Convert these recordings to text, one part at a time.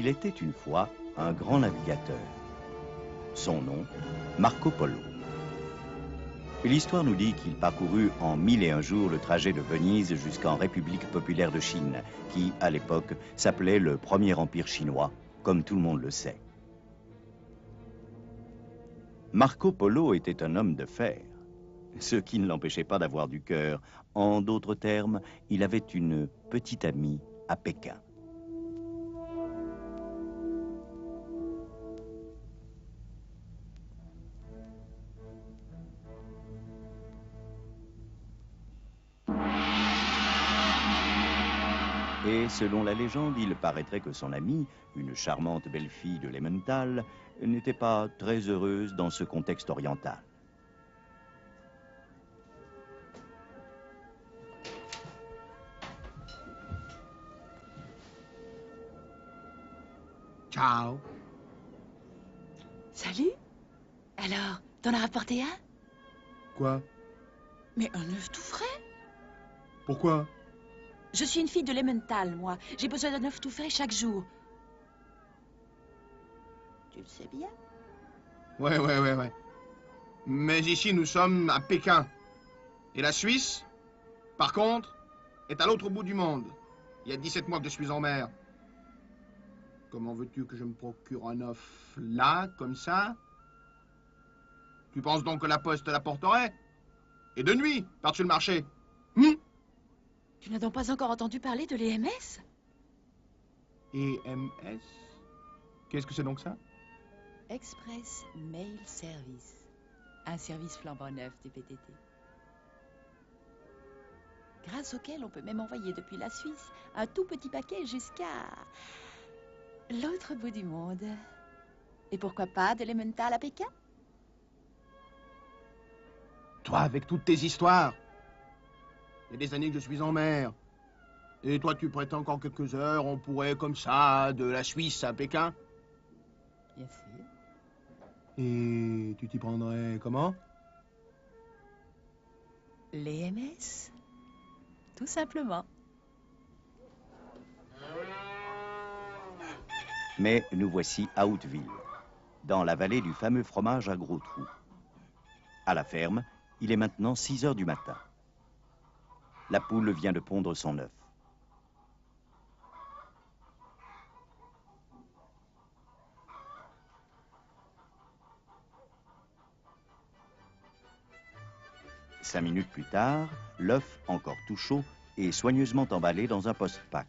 Il était une fois un grand navigateur. Son nom, Marco Polo. L'histoire nous dit qu'il parcourut en 1001 jours le trajet de Venise jusqu'en République populaire de Chine, qui, à l'époque, s'appelait le Premier Empire chinois, comme tout le monde le sait. Marco Polo était un homme de fer, ce qui ne l'empêchait pas d'avoir du cœur. En d'autres termes, il avait une petite amie à Pékin. Et selon la légende, il paraîtrait que son amie, une charmante belle-fille de l'Emmental, n'était pas très heureuse dans ce contexte oriental. Ciao. Salut. Alors, t'en as rapporté un? Quoi? Mais un œuf tout frais. Pourquoi? Je suis une fille de l'Emmental, moi. J'ai besoin d'un œuf tout frais chaque jour. Tu le sais bien? Ouais. Mais ici, nous sommes à Pékin. Et la Suisse, par contre, est à l'autre bout du monde. Il y a 17 mois que je suis en mer. Comment veux-tu que je me procure un œuf là, comme ça? Tu penses donc que la poste l'apporterait? Et de nuit, par-dessus le marché? Tu n'as donc pas encore entendu parler de l'EMS? EMS? Qu'est-ce que c'est donc ça? Express Mail Service. Un service flambant neuf des PTT. Grâce auquel on peut même envoyer depuis la Suisse un tout petit paquet jusqu'à l'autre bout du monde. Et pourquoi pas de l'Emmental à Pékin? Toi, avec toutes tes histoires. Il y a des années que je suis en mer. Et toi, tu prétends qu'en quelques heures, on pourrait, comme ça, de la Suisse à Pékin? Bien sûr. Et tu t'y prendrais comment? L'EMS? Tout simplement. Mais nous voici à Hauteville, dans la vallée du fameux fromage à gros trous. À la ferme, il est maintenant 6 heures du matin. La poule vient de pondre son œuf. Cinq minutes plus tard, l'œuf, encore tout chaud, est soigneusement emballé dans un post-pack.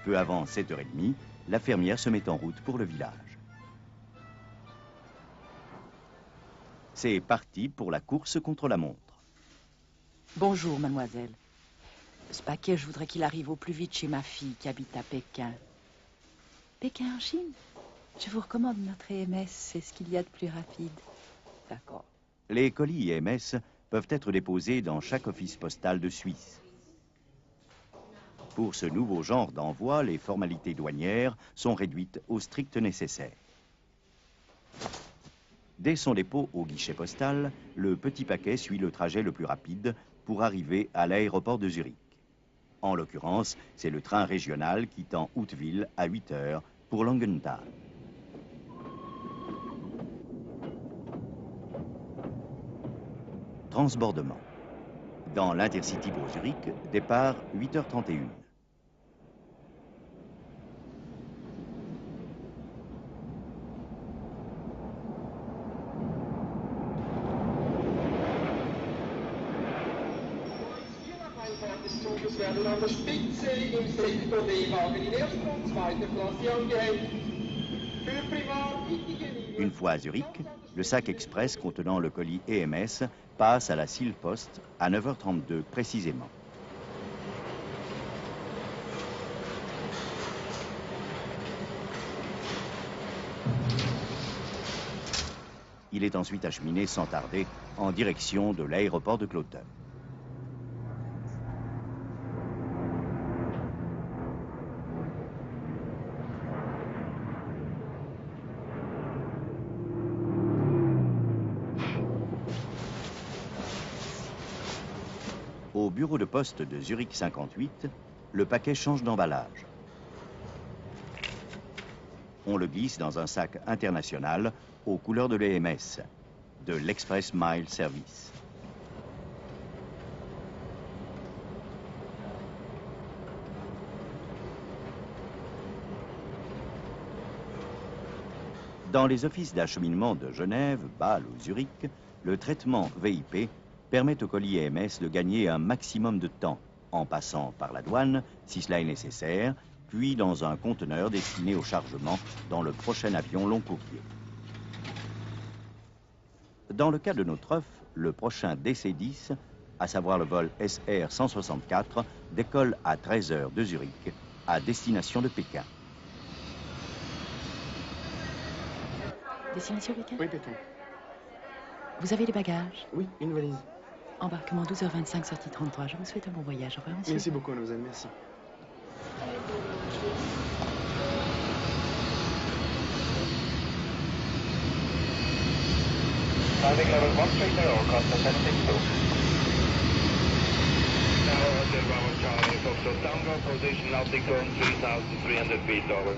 Peu avant 7h30, la fermière se met en route pour le village. C'est parti pour la course contre la montre. Bonjour, mademoiselle. Ce paquet, je voudrais qu'il arrive au plus vite chez ma fille qui habite à Pékin. Pékin en Chine? Je vous recommande notre EMS, c'est ce qu'il y a de plus rapide. D'accord. Les colis EMS peuvent être déposés dans chaque office postal de Suisse. Pour ce nouveau genre d'envoi, les formalités douanières sont réduites au strict nécessaire. Dès son dépôt au guichet postal, le petit paquet suit le trajet le plus rapide pour arriver à l'aéroport de Zurich. En l'occurrence, c'est le train régional quittant Hauteville à 8 heures pour Langenthal. Transbordement. Dans l'Intercity pour Zurich, départ 8h31. Werden an der Spitze im Sektor D-Wagen in erster und zweiter Klasse angehängt. Für Privat. Une fois à Zurich, le sac express contenant le colis EMS passe à la Silpost à 9h32 précisément. Il est ensuite acheminé sans tarder en direction de l'aéroport de Kloten. Au bureau de poste de Zurich 58, le paquet change d'emballage. On le glisse dans un sac international aux couleurs de l'EMS, de l'Express Mile Service. Dans les offices d'acheminement de Genève, Bâle ou Zurich, le traitement VIP permet au colis EMS de gagner un maximum de temps, en passant par la douane, si cela est nécessaire, puis dans un conteneur destiné au chargement dans le prochain avion long courrier. Dans le cas de notre œuf, le prochain DC-10, à savoir le vol SR 164, décolle à 13 h de Zurich, à destination de Pékin. Destination Pékin? Oui, Pékin. Vous avez les bagages? Oui, une valise. Embarquement 12h25, sortie 33. Je vous souhaite un bon voyage. Au revoir, monsieur. Merci beaucoup, mademoiselle, merci. Landing level 130, Costa 762. Hotel Bravo Charlie, Foxtrot Tango, position altitude 3,300 feet over.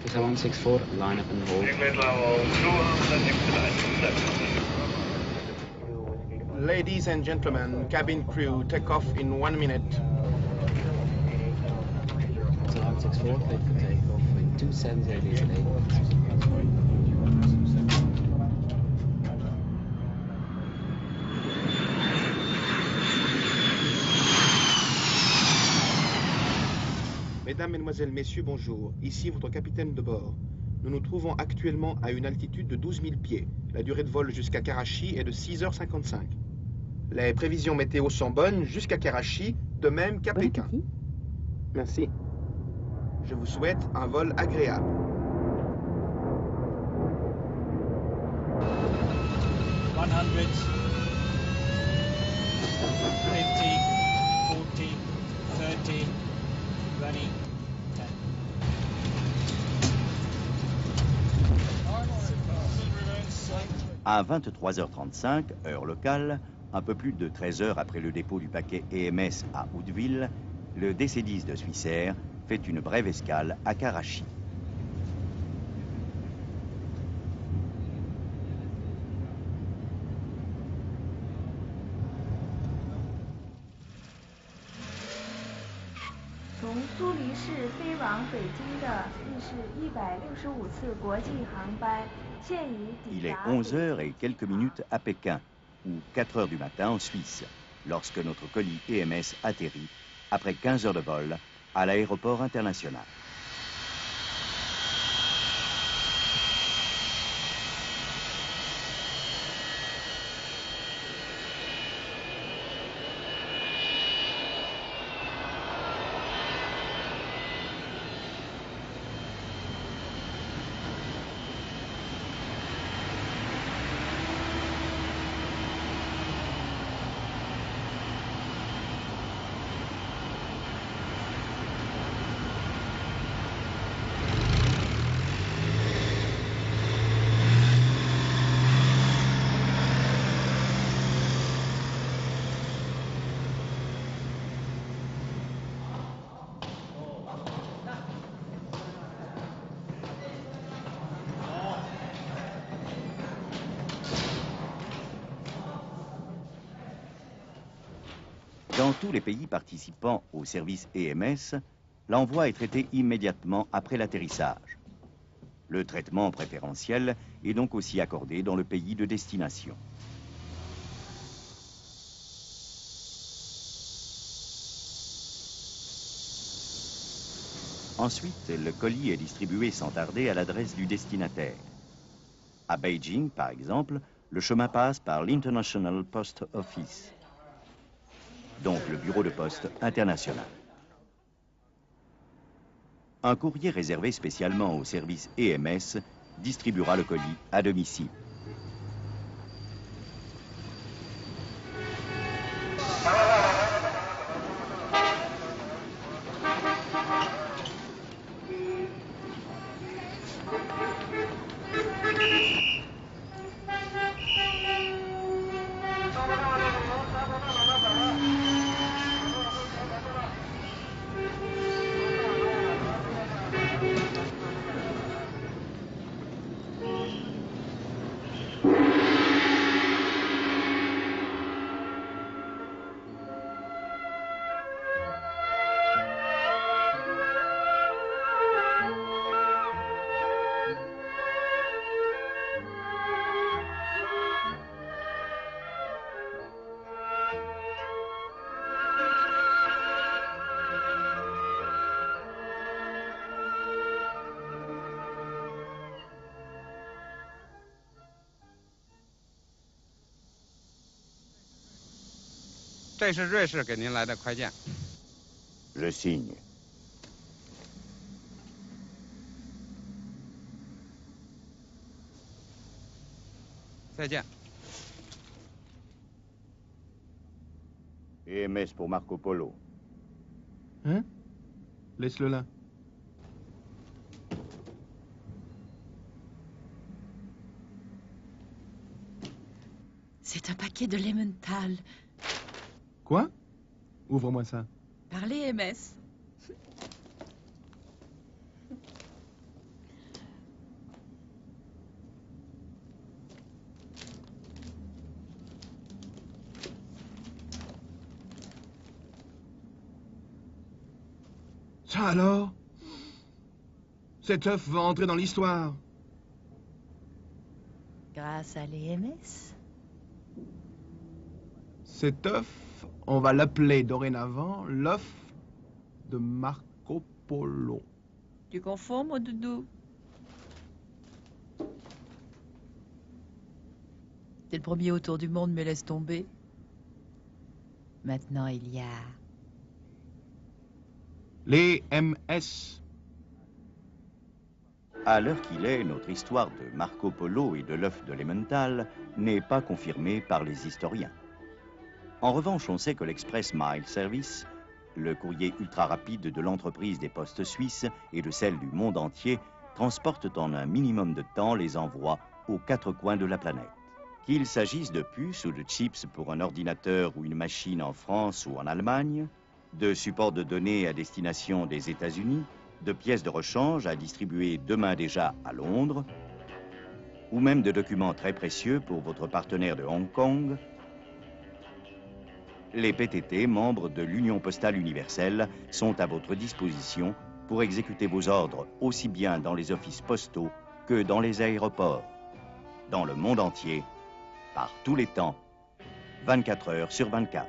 2164, line up and hold. England level 269. Ladies and gentlemen, cabin crew, take off in 1 minute. 2164, cleared for takeoff in 270 today. Mesdames, Mesdemoiselles, Messieurs, bonjour. Ici votre capitaine de bord. Nous nous trouvons actuellement à une altitude de 12 000 pieds. La durée de vol jusqu'à Karachi est de 6h55. Les prévisions météo sont bonnes jusqu'à Karachi, de même qu'à Pékin. Merci. Je vous souhaite un vol agréable. À 23h35, heure locale, un peu plus de 13 heures après le dépôt du paquet EMS à Woodville, le DC-10 de Swissair fait une brève escale à Karachi. Il est 11 h et quelques minutes à Pékin, ou 4 h du matin en Suisse, lorsque notre colis EMS atterrit, après 15 heures de vol, à l'aéroport international. Dans tous les pays participant au service EMS, l'envoi est traité immédiatement après l'atterrissage. Le traitement préférentiel est donc aussi accordé dans le pays de destination. Ensuite, le colis est distribué sans tarder à l'adresse du destinataire. À Beijing, par exemple, le chemin passe par l'International Post Office, donc le bureau de poste international. Un courrier réservé spécialement au service EMS distribuera le colis à domicile. 这是瑞士给您来的快件。Je signe. 再见。 EMS pour Marco Polo. Hein? Laisse-le là. C'est un paquet de Lementhal. Quoi? Ouvre-moi ça. Par les MS. Ça alors? Cet œuf va entrer dans l'histoire. Grâce à l'EMS. Cet œuf, on va l'appeler dorénavant l'œuf de Marco Polo. Tu confonds, mon doudou? C'est le premier autour du monde, mais laisse tomber. Maintenant, il y a... Les MS. À l'heure qu'il est, notre histoire de Marco Polo et de l'œuf de Lementhal n'est pas confirmée par les historiens. En revanche, on sait que l'Express Mail Service, le courrier ultra rapide de l'entreprise des postes suisses et de celle du monde entier, transporte en un minimum de temps les envois aux quatre coins de la planète. Qu'il s'agisse de puces ou de chips pour un ordinateur ou une machine en France ou en Allemagne, de supports de données à destination des États-Unis, de pièces de rechange à distribuer demain déjà à Londres, ou même de documents très précieux pour votre partenaire de Hong Kong, les PTT, membres de l'Union postale universelle, sont à votre disposition pour exécuter vos ordres aussi bien dans les offices postaux que dans les aéroports, dans le monde entier, par tous les temps, 24 heures sur 24.